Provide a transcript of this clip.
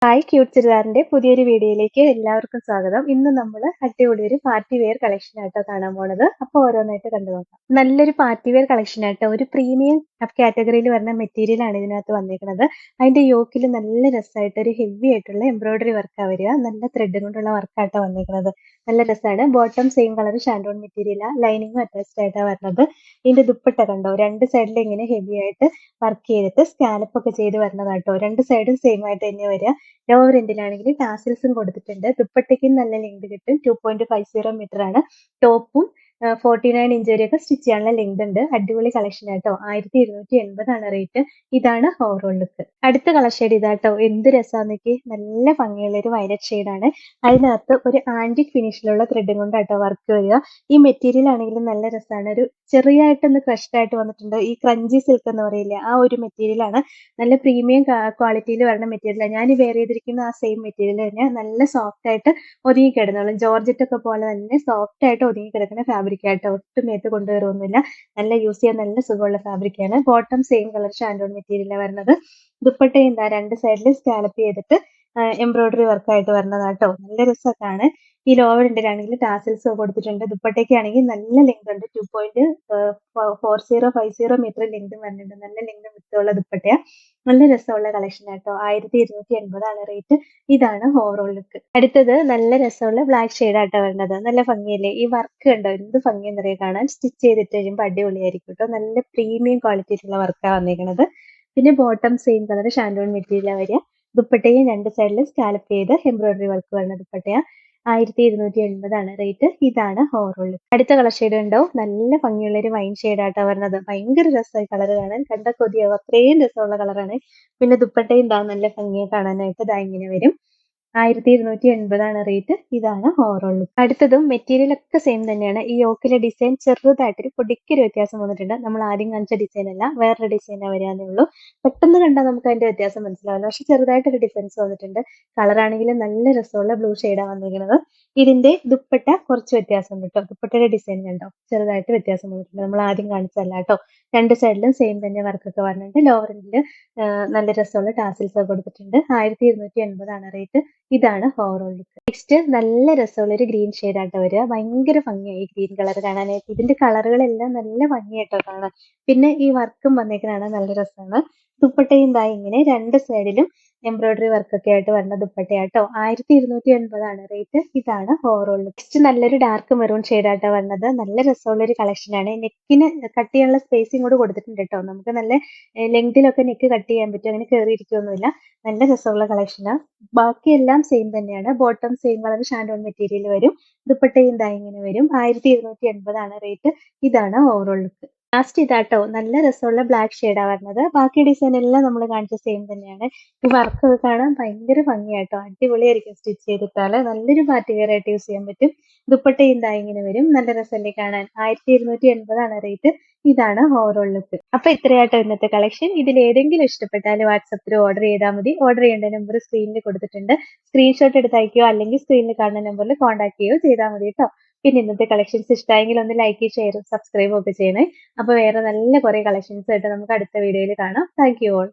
Hi cute ചുരിദാറിന്റെ പുതിയൊരു വീഡിയോയിലേക്ക് എല്ലാവർക്കും സ്വാഗതം. ഇന്ന് നമ്മൾ അടിപൊളി ഒരു പാർട്ടി വെയർ കളക്ഷൻ ആയിട്ടോ കാണാൻ പോണത്. അപ്പോൾ ഓരോന്നായിട്ട് കണ്ടു നോക്കാം. നല്ലൊരു പാർട്ടി വെയർ കളക്ഷൻ ആയിട്ടോ, ഒരു പ്രീമിയം കാറ്റഗറിയിൽ വരുന്ന മെറ്റീരിയൽ ആണ് ഇതിനകത്ത് വന്നിരിക്കുന്നത്. അതിന്റെ യോക്കിൽ നല്ല രസമായിട്ട് ഒരു ഹെവി ആയിട്ടുള്ള എംബ്രോയിഡറി വർക്കാ വരിക. നല്ല ത്രെഡ് കൊണ്ടുള്ള വർക്കായിട്ടോ വന്നിരിക്കുന്നത്. നല്ല രസമാണ്. ബോട്ടം സെയിം കളർ ഷാൻഡോൺ മെറ്റീരിയൽ, ലൈനിങ്ങും അറ്റാച്ച്ഡ് ആയിട്ടാണ് വരുന്നത്. ഇതിന്റെ ദുപ്പട്ട കണ്ടോ, രണ്ട് സൈഡിൽ ഇങ്ങനെ ഹെവി ആയിട്ട് വർക്ക് ചെയ്തിട്ട് സ്കാലപ്പ് ഒക്കെ ചെയ്ത് വരുന്നതാട്ടോ. രണ്ട് സൈഡും സെയിം ആയിട്ട് തന്നെ വരിക. ലോവർ എൻഡിലാണെങ്കിൽ ടാസിൽസും കൊടുത്തിട്ടുണ്ട്. ദുപ്പട്ടയ്ക്കും നല്ല ലെങ്ത് കിട്ടും. 2.50 മീറ്റർ ആണ്. ടോപ്പും 49 ഇഞ്ച് വരെയൊക്കെ സ്റ്റിച്ച് ചെയ്യാനുള്ള ലെങ്ത് ഉണ്ട്. അടിപൊളി കളക്ഷൻ ആട്ടോ. 1280 ആണ് റേറ്റ്. ഇതാണ് ഓവറോൾ ലുക്ക്. അടുത്ത കളർ ഷെയ്ഡ് ഇതാട്ടോ. എന്ത് രസാന്നൊക്കെ, നല്ല ഭംഗിയുള്ള ഒരു വയലറ്റ് ഷെയ്ഡാണ്. അതിനകത്ത് ഒരു ആന്റിക് ഫിനിഷിലുള്ള ത്രെഡും കൊണ്ടാട്ടോ വർക്ക് വരിക. ഈ മെറ്റീരിയൽ ആണെങ്കിലും നല്ല രസമാണ്. ഒരു ചെറിയായിട്ടൊന്ന് ക്രഷ്ഡ് ആയിട്ട് വന്നിട്ടുണ്ട്. ഈ ക്രഞ്ചി സിൽക്ക് എന്ന് പറയില്ലേ, ആ ഒരു മെറ്റീരിയൽ ആണ്. നല്ല പ്രീമിയം ക്വാളിറ്റിയിൽ വരുന്ന മെറ്റീരിയലാണ്. ഞാൻ വെയർ ചെയ്തിരിക്കുന്ന ആ സെയിം മെറ്റീരിയൽ തന്നെ. നല്ല സോഫ്റ്റ് ആയിട്ട് ഒതുങ്ങി കിടന്നോളും. ജോർജറ്റ് ഒക്കെ പോലെ തന്നെ സോഫ്റ്റ് ആയിട്ട് ഒതുങ്ങി കിടക്കുന്ന ഫാബ്രിക് ആയിട്ട്, ഒട്ടും മേത്ത് കൊണ്ടുവരുമൊന്നുമില്ല. നല്ല യൂസ് ചെയ്യാൻ നല്ല സുഖമുള്ള ഫാബ്രിക് ആണ്. ബോട്ടം സെയിം കളർ ഷാൻഡോൺ മെറ്റീരിയലാണ് വരുന്നത്. ദുപ്പട്ടയും എന്താ രണ്ട് സൈഡിൽ സ്കാലപ്പ് ചെയ്തിട്ട് എംബ്രോയിഡറി വർക്കായിട്ട് വരുന്നതാട്ടോ. നല്ല രസമൊക്കെയാണ്. ഈ ലോവർ എൻഡിലാണെങ്കിൽ ടാസിൽസ് കൊടുത്തിട്ടുണ്ട്. ദുപ്പട്ടയ്ക്കാണെങ്കിൽ നല്ല ലെങ്ത് ഉണ്ട്. 2.4050 മീറ്റർ ലെങ്ത് വരുന്നുണ്ട്. നല്ല ലെങ്ത് വിട്ടുള്ള ദുപ്പട്ടയാ. നല്ല രസമുള്ള കളക്ഷൻ ആട്ടോ. 1280 ആണ് റേറ്റ്. ഇതാണ് ഓവറോൾ ലുക്ക്. അടുത്തത് നല്ല രസമുള്ള ബ്ലാക്ക് ഷെയ്ഡ് ആട്ടോ വരുന്നത്. നല്ല ഭംഗിയല്ലേ, ഈ വർക്ക് കണ്ടോ, എന്ത് ഭംഗിയെന്നറിയാം കാണാൻ. സ്റ്റിച്ച് ചെയ്തിട്ട് കഴിയുമ്പോൾ അടിപൊളിയായിരിക്കും കേട്ടോ. നല്ല പ്രീമിയം ക്വാളിറ്റിയിലുള്ള വർക്കാണ് വന്നിരിക്കുന്നത്. പിന്നെ ബോട്ടം സെയിം കളർ ഷാൻഡോൺ മെറ്റീരിയലാണ് വരിക. ദുപ്പട്ടയും രണ്ട് സൈഡിലും സ്കാലപ്പ് ചെയ്ത് എംബ്രോയിഡറി വർക്ക് വരുന്ന ദുപ്പട്ടയാ. 1280 ആണ് റേറ്റ്. ഇതാണ് ഓവറോൾ ലുക്ക്. അടുത്ത കളർ ഷെയ്ഡ് ഉണ്ടോ, നല്ല ഭംഗിയുള്ള ഒരു വൈൻ ഷെയ്ഡ് ആട്ടോ വരുന്നത്. ഭയങ്കര രസമായി കളർ കാണാൻ, കണ്ട കൊതിയാവും, അത്രയും രസമുള്ള കളറാണ്. പിന്നെ ദുപ്പട്ടയും ഇതാ നല്ല ഭംഗിയെ കാണാനായിട്ട് ഇതാ ഇങ്ങനെ വരും. 1280 ആണ് റേറ്റ്. ഇതാണ് ഓവറോൾ ലുക്ക്. അടുത്തതും മെറ്റീരിയൽ ഒക്കെ സെയിം തന്നെയാണ്. ഈ യോക്കിലെ ഡിസൈൻ ചെറുതായിട്ടൊരു പൊടിക്കൊരു വ്യത്യാസം വന്നിട്ടുണ്ട്. നമ്മൾ ആദ്യം കാണിച്ച ഡിസൈൻ അല്ല, വേറൊരു ഡിസൈനാണ് വരാനേ ഉള്ളൂ. പെട്ടെന്ന് കണ്ടാൽ നമുക്ക് അതിന്റെ വ്യത്യാസം മനസ്സിലാവില്ല, പക്ഷെ ചെറുതായിട്ടൊരു ഡിഫറൻസ് വന്നിട്ടുണ്ട്. കളർ ആണെങ്കിൽ നല്ല രസമുള്ള ബ്ലൂ ഷെയ്ഡാണ് വന്നിരിക്കുന്നത്. ഇതിന്റെ ദുപ്പട്ട കുറച്ച് വ്യത്യാസം ഉണ്ട് കേട്ടോ. ദുപ്പട്ടയുടെ ഡിസൈൻ കണ്ടോ, ചെറുതായിട്ട് വ്യത്യാസം വന്നിട്ടുണ്ട്. നമ്മൾ ആദ്യം കാണിച്ചല്ല കേട്ടോ. രണ്ട് സൈഡിലും സെയിം തന്നെ വർക്കൊക്കെ വരുന്നുണ്ട്. ലോവറിൽ നല്ല രസമുള്ള ടാസിൽസ് ഒക്കെ കൊടുത്തിട്ടുണ്ട്. 1280 ആണ് റേറ്റ്. ഇതാണ് ഓവറോൾ ലുക്ക്. നെക്സ്റ്റ് നല്ല രസമുള്ള ഒരു ഗ്രീൻ ഷെയ്ഡാട്ടോ വരിക. ഭയങ്കര ഭംഗിയായി ഗ്രീൻ കളർ കാണാനായിട്ട്. ഇതിന്റെ കളറുകളെല്ലാം നല്ല ഭംഗിയായിട്ടോ കാണാൻ. പിന്നെ ഈ വർക്കും വന്നേക്കുന്നതാണ് നല്ല രസമാണ്. ദുപ്പട്ടയും ഇതാ ഇങ്ങനെ രണ്ട് സൈഡിലും എംബ്രോയിഡറി വർക്കൊക്കെ ആയിട്ട് വരുന്ന ദുപ്പട്ടയാട്ടോ. 1280 ആണ് റേറ്റ്. ഇതാണ് ഓവറോൾ ലുക്ക്. നെക്സ്റ്റ് നല്ലൊരു ഡാർക്ക് മെറൂൺ ഷെയ്ഡാട്ടോ വരുന്നത്. നല്ല രസമുള്ള ഒരു കളക്ഷൻ ആണ്. നെക്കിന് കട്ട് ചെയ്യാനുള്ള സ്പേസിങ് കൂടെ കൊടുത്തിട്ടുണ്ട് കേട്ടോ. നമുക്ക് നല്ല ലെങ്തിലൊക്കെ നെക്ക് കട്ട് ചെയ്യാൻ പറ്റും. അങ്ങനെ കയറിയിരിക്കൊന്നുമില്ല. നല്ല രസമുള്ള കളക്ഷനാണ്. ബാക്കിയെല്ലാം സെയിം തന്നെയാണ്. ബോട്ടം സെയിം കളർ ഷാൻഡോൺ മെറ്റീരിയൽ വരും. ദുപ്പട്ടയും ഇതാ ഇങ്ങനെ വരും. 1280 ആണ് റേറ്റ്. ഇതാണ് ഓവറോൾ ലുക്ക്. ലാസ്റ്റ് ഇതാട്ടോ, നല്ല രസമുള്ള ബ്ലാക്ക് ഷെയ്ഡാ വരുന്നത്. ബാക്കി ഡിസൈൻ എല്ലാം നമ്മൾ കാണിച്ച സെയിം തന്നെയാണ്. ഈ വർക്ക് ഒക്കെ കാണാൻ ഭയങ്കര ഭംഗിയാട്ടോ. അടിപൊളിയായിരിക്കും സ്റ്റിച്ച് ചെയ്തിട്ടാല്. നല്ലൊരു പാർട്ടി വെയർ ആയിട്ട് യൂസ് ചെയ്യാൻ പറ്റും. ദുപ്പട്ടയും ഇതാ ഇങ്ങനെ വരും. നല്ല രസമല്ലേ കാണാൻ. 1280 ആണ് റേറ്റ്. ഇതാണ് ഓവറോൾ ലുക്ക്. അപ്പൊ ഇത്രയാട്ടോ ഇന്നത്തെ കളക്ഷൻ. ഇതിൽ ഏതെങ്കിലും ഇഷ്ടപ്പെട്ടാൽ വാട്സപ്പിൽ ഓർഡർ ചെയ്താൽ മതി. ഓർഡർ ചെയ്യേണ്ട നമ്പർ സ്ക്രീനിൽ കൊടുത്തിട്ടുണ്ട്. സ്ക്രീൻഷോട്ട് എടുത്ത് അയക്കുകയോ അല്ലെങ്കിൽ സ്ക്രീനിൽ കാണുന്ന നമ്പറിൽ കോൺടാക്ട് ചെയ്യുകയോ ചെയ്താൽ മതി കേട്ടോ. പിന്നെ ഇന്നത്തെ കളക്ഷൻസ് ഇഷ്ടമായെങ്കിൽ ഒന്ന് ലൈക്ക്, ഷെയറും സബ്സ്ക്രൈബും ഒക്കെ ചെയ്യണേ. അപ്പൊ വേറെ നല്ല കുറെ കളക്ഷൻസ് ആയിട്ട് നമുക്ക് അടുത്ത വീഡിയോയിൽ കാണാം. Thank you all.